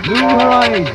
New Horizons.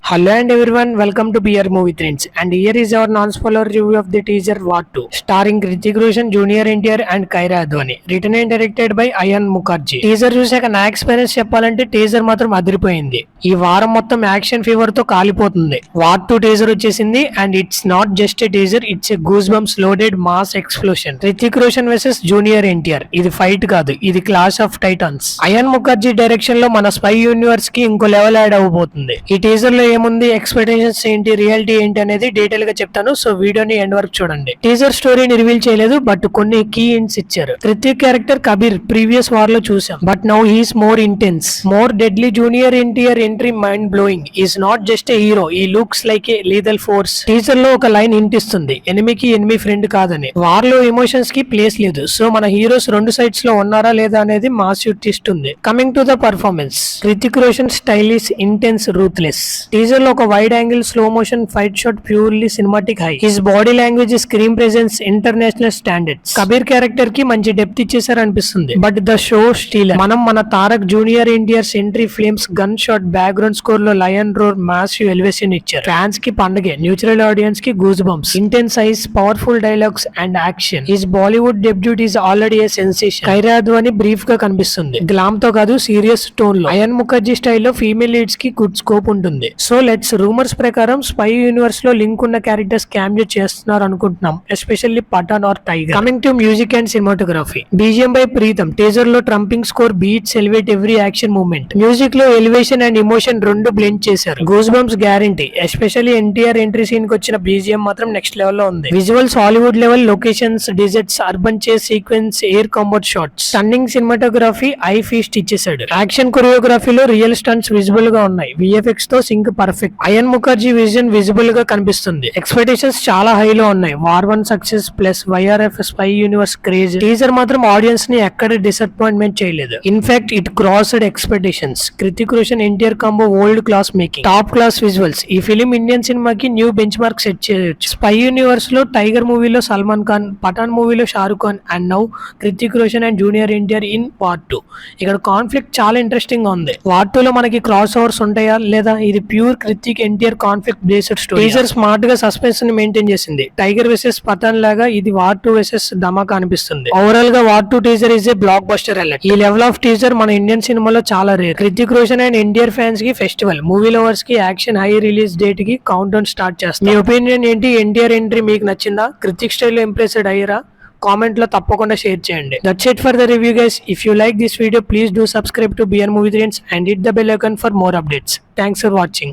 Hello and everyone, welcome to BR Movie Trends, and here is our non-spoiler review of the teaser War 2, starring Hrithik Roshan, Junior NTR and Kyra Advani, written and directed by Ayan Mukherjee. Teaser చూసాక నా experience చెప్పాలంటే teaser మాత్రం అదిరిపోయింది. ఈ వారం మొత్తం action fever తో కాలిపోతుంది. వార్ 2 టీజర్ వచ్చేసింది and it's not just a teaser, it's a goosebumps loaded mass explosion. Hrithik Roshan versus junior NTR. ఇది ఫైట్ కాదు, ఇది clash of titans. Ayan Mukherjee direction లో మన స్పై యూనివర్స్ కి ఇంకో లెవెల్ యాడ్ అవబోతుంది. ఈ టీజర్ లో ఏముంది, ఎక్స్పెక్టేషన్స్ ఏంటి, రియాలిటీ ఏంటి అనేది డీటెయిల్ గా చెప్తాను. సో వీడియోని ఎండ్ వరకు చూడండి. టీజర్ స్టోరీని రివీల్ చేయలేదు, బట్ కొన్ని కీ హింట్స్ ఇచ్చారు. రితిక్ క్యారెక్టర్ కబీర్ ప్రీవియస్ వార్ లో చూసాం, but now he's more intense, more deadly. Junior NTR entry mind blowing. Is not just a hero, he looks like a lethal force. Teaser లో ఒక లైన్ హింట్ ఇస్తుంది, ఎనిమికి enemy friend కాదని. వార్ లో ఎమోషన్స్ కి ప్లేస్ లేదు, సో మన హీరోస్ రెండు సైడ్స్ లో ఉన్నారా లేదా అనేది మాస్ ట్విస్ట్ ఉంది. Coming to the performance, Hrithik Roshan stylish, intense, ruthless. Teaser లో ఒక wide angle slow motion fight shot purely cinematic high. His body language, screen presence international standards. Kabir character కి మంచి డెప్త్ ఇచ్చేసారు అనిపిస్తుంది, బట్ ద షో స్టీల్. మనం మన Tarak junior NTR entry, flames, gunshot, background score లో lion roar, massive elevation ఇచ్చారు. Fans కి పండగే, న్యూట్రల్ ఆడియన్స్ కి goosebumps. Intense eyes, powerful dialogues and action. His Bollywood debut is already a sensation. Kiara Advani brief గా కనిపిస్తుంది, glam తో కాదు serious tone లో. అయాన్ ముఖర్జీ స్టైల్లో ఫీమేల్ లీడ్స్ కి గుడ్ స్కోప్ ఉంటుంది. సో లెట్స్ రూమర్స్ ప్రకారం స్పై యూనివర్స్ లో లింక్ ఉన్న క్యారెక్టర్స్ క్యామియో చేస్తున్నారు అనుకుంటున్నాం, especially Pathaan or Tiger. Coming to music and cinematography, BGM by Pritam. Teaser లో trumping score beats elevate every action movement. Music లో ఎలివేషన్ అండ్ ఎమోషన్ రెండు blend చేశారు. Goose bumps guarantee, especially NTR entry scene కి వచ్చిన BGM మాత్రం next level లో ఉంది. Visuals Hollywood level, locations, deserts, urban chase sequence, air combat shots. Stunning cinematography, eye feast ఇచ్చేసాడు. Action కొరియోగ్రఫీలో రియల్ స్టంట్స్ విజిబుల్ గా ఉన్నాయి, విఎఫ్ఎక్స్ తో sync perfect. Ayan Mukherjee vision visible గా కనిపిస్తుంది. ఎక్స్పెక్టేషన్స్ చాలా హైలో ఉన్నాయి. War 1 success plus YRF spy universe craze. Teaser మాత్రం ఆడియన్స్ ని ఎక్కడ డిసప్పాయింట్మెంట్ చేయలేదు. In fact it crossed expectations. Hrithik Roshan NTR combo old class making, top class visuals. ఈ ఫిలిం ఇండియన్ సినిమాకి న్యూ బెంచ్ మార్క్ సెట్ చేయొచ్చు. స్పై యూనివర్స్ లో టైగర్ మూవీలో సల్మాన్ ఖాన్, పఠాన్ మూవీలో Shahrukh Khan and now Hrithik Roshan and junior NTR in war 2. ఇక్కడ కాన్ఫ్లిక్ట్ చాలా ఇంట్రెస్టింగ్ గా ఉంది. వార్ 2 లో మనకి క్రాస్ ఓవర్స్ ఉంటాయా లేదా, ఇది pure Hrithik NTR conflict based story. Teaser smart గా సస్పెన్స్ ని మెయింటైన్ చేసింది. టైగర్ వర్సెస్ పఠాన్ లాగా ఇది వార్ 2 వర్సెస్ ధమాకా అనిపిస్తుంది. ఓవరాల్ గా war 2 teaser is a blockbuster alert. ఈ లెవెల్ ఆఫ్ టీజర్ మన ఇండియన్ సినిమాలో చాలా rare. Hrithik Roshan and NTR fans కి ఫెస్టివల్, మూవీ లవర్స్ కి యాక్షన్ హై రిలీజ్ డేట్ కి కౌంట్ డౌన్ స్టార్ట్ చేస్తాం. మీ ఒపీనియన్ ఏంటి? ఎన్టీఆర్ ఎంట్రీ మీకు నచ్చిందా? రితిక్ స్టైల్ లో ఇంప్రెస్డ్ అయ్యారా? కామెంట్ లో తప్పకుండా షేర్ చేయండి. That's it for the review guys. If you like this video, please do subscribe to BR Movie Trends and hit the bell icon for more updates. Thanks for watching.